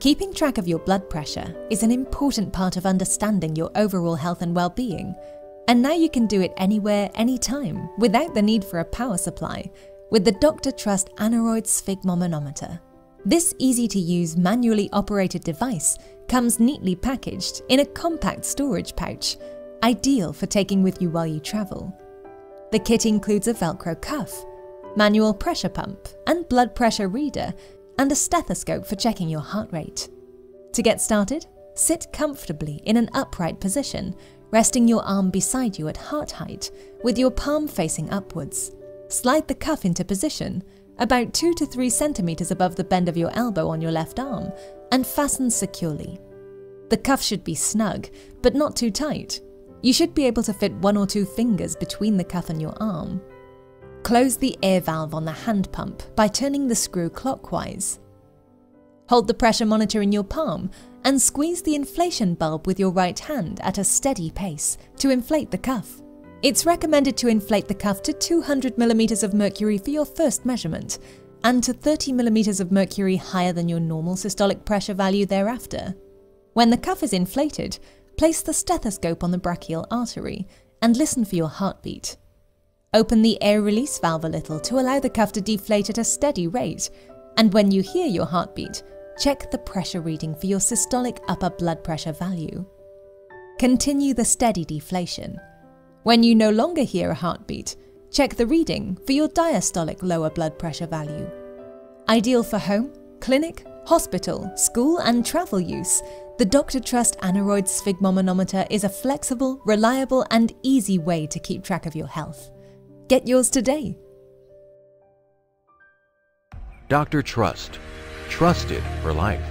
Keeping track of your blood pressure is an important part of understanding your overall health and well-being, and now you can do it anywhere, anytime, without the need for a power supply, with the Dr. Trust Aneroid Sphygmomanometer. This easy-to-use, manually operated device comes neatly packaged in a compact storage pouch, ideal for taking with you while you travel. The kit includes a Velcro cuff, manual pressure pump and blood pressure reader, and a stethoscope for checking your heart rate. To get started, sit comfortably in an upright position, resting your arm beside you at heart height with your palm facing upwards. Slide the cuff into position about 2 to 3 centimeters above the bend of your elbow on your left arm and fasten securely. The cuff should be snug, but not too tight. You should be able to fit 1 or 2 fingers between the cuff and your arm. Close the air valve on the hand pump by turning the screw clockwise. Hold the pressure monitor in your palm and squeeze the inflation bulb with your right hand at a steady pace to inflate the cuff. It's recommended to inflate the cuff to 200 millimeters of mercury for your first measurement, and to 30 millimeters of mercury higher than your normal systolic pressure value thereafter. When the cuff is inflated, place the stethoscope on the brachial artery and listen for your heartbeat. Open the air release valve a little to allow the cuff to deflate at a steady rate, and when you hear your heartbeat, check the pressure reading for your systolic upper blood pressure value. Continue the steady deflation. When you no longer hear a heartbeat, check the reading for your diastolic lower blood pressure value. Ideal for home, clinic, hospital, school and travel use, the Dr. Trust Aneroid Sphygmomanometer is a flexible, reliable and easy way to keep track of your health. Get yours today. Dr. Trust. Trusted for life.